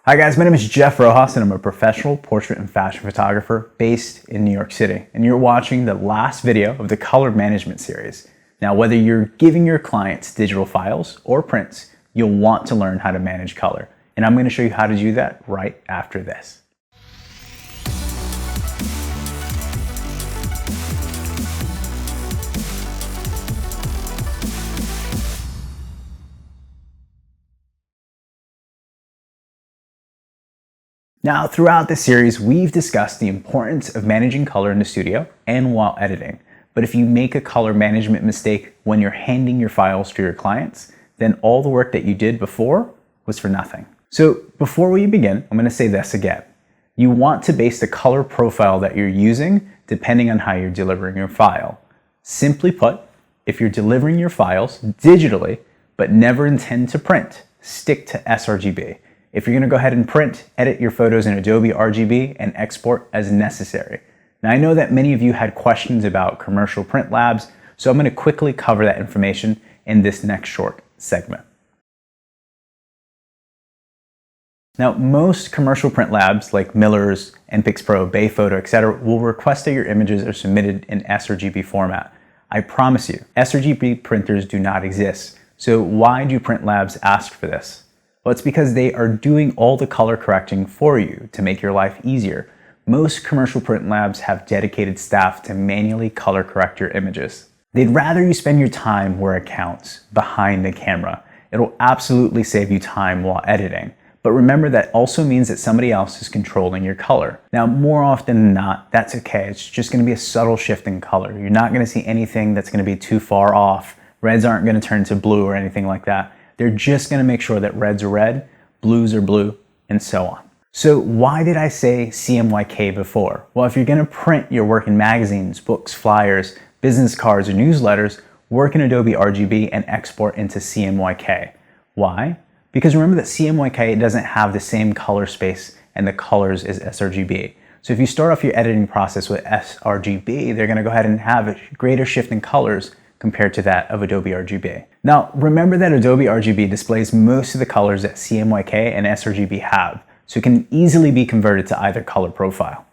Hi guys, my name is Jeff Rojas and I'm a professional portrait and fashion photographer based in New York City. And you're watching the last video of the color management series. Now, whether you're giving your clients digital files or prints, you'll want to learn how to manage color. And I'm going to show you how to do that right after this. Now, throughout this series, we've discussed the importance of managing color in the studio and while editing. But if you make a color management mistake when you're handing your files to your clients, then all the work that you did before was for nothing. So before we begin, I'm going to say this again. You want to base the color profile that you're using depending on how you're delivering your file. Simply put, if you're delivering your files digitally, but never intend to print, stick to sRGB. If you're going to go ahead and print, edit your photos in Adobe RGB and export as necessary. Now, I know that many of you had questions about commercial print labs, so I'm going to quickly cover that information in this next short segment. Now, most commercial print labs like Miller's, NPix Pro, Bay Photo, etc. will request that your images are submitted in sRGB format. I promise you, sRGB printers do not exist. So why do print labs ask for this? Well, it's because they are doing all the color correcting for you to make your life easier. Most commercial print labs have dedicated staff to manually color correct your images. They'd rather you spend your time where it counts, behind the camera. It'll absolutely save you time while editing. But remember, that also means that somebody else is controlling your color. Now, more often than not, that's okay. It's just going to be a subtle shift in color. You're not going to see anything that's going to be too far off. Reds aren't going to turn to blue or anything like that. They're just going to make sure that reds are red, blues are blue, and so on. So why did I say CMYK before? Well, if you're going to print your work in magazines, books, flyers, business cards, or newsletters, work in Adobe RGB and export into CMYK. Why? Because remember that CMYK doesn't have the same color space and the colors as sRGB. So if you start off your editing process with sRGB, they're going to go ahead and have a greater shift in colors compared to that of Adobe RGB. Now, remember that Adobe RGB displays most of the colors that CMYK and sRGB have, so it can easily be converted to either color profile.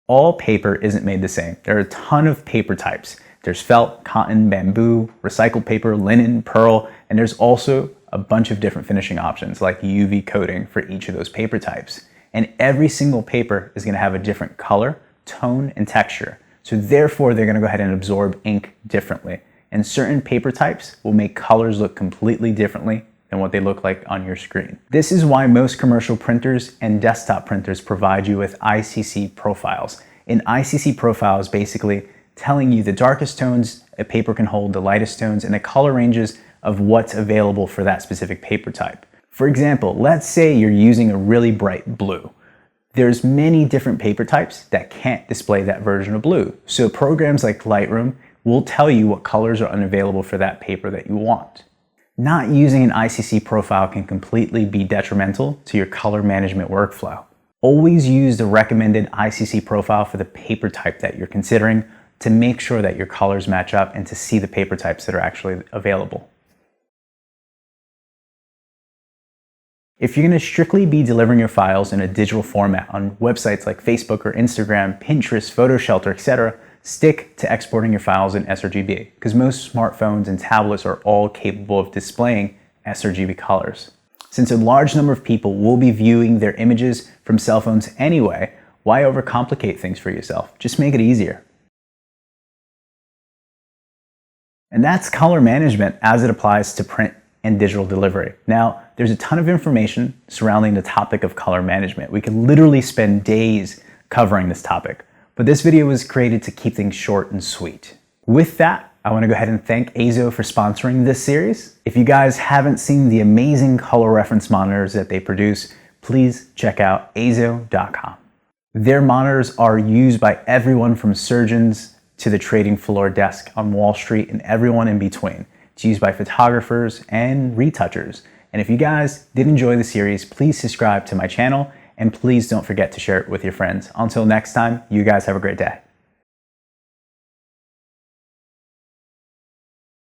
All paper isn't made the same. There are a ton of paper types. There's felt, cotton, bamboo, recycled paper, linen, pearl, and there's also a bunch of different finishing options like UV coating for each of those paper types. And every single paper is going to have a different color, tone, and texture. So therefore, they're going to go ahead and absorb ink differently. And certain paper types will make colors look completely differently than what they look like on your screen. This is why most commercial printers and desktop printers provide you with ICC profiles. An ICC profile is basically telling you the darkest tones a paper can hold, the lightest tones, and the color ranges of what's available for that specific paper type. For example, let's say you're using a really bright blue. There's many different paper types that can't display that version of blue. So programs like Lightroom will tell you what colors are unavailable for that paper that you want. Not using an ICC profile can completely be detrimental to your color management workflow. Always use the recommended ICC profile for the paper type that you're considering to make sure that your colors match up and to see the paper types that are actually available. If you're going to strictly be delivering your files in a digital format on websites like Facebook or Instagram, Pinterest, PhotoShelter, etc., stick to exporting your files in sRGB because most smartphones and tablets are all capable of displaying sRGB colors. Since a large number of people will be viewing their images from cell phones anyway, why overcomplicate things for yourself? Just make it easier. And that's color management as it applies to print and digital delivery. Now, there's a ton of information surrounding the topic of color management. We could literally spend days covering this topic, but this video was created to keep things short and sweet. With that, I want to go ahead and thank Azo for sponsoring this series. If you guys haven't seen the amazing color reference monitors that they produce, please check out azo.com. Their monitors are used by everyone from surgeons to the trading floor desk on Wall Street and everyone in between. It's used by photographers and retouchers. And if you guys did enjoy the series, please subscribe to my channel and please don't forget to share it with your friends. Until next time, you guys have a great day.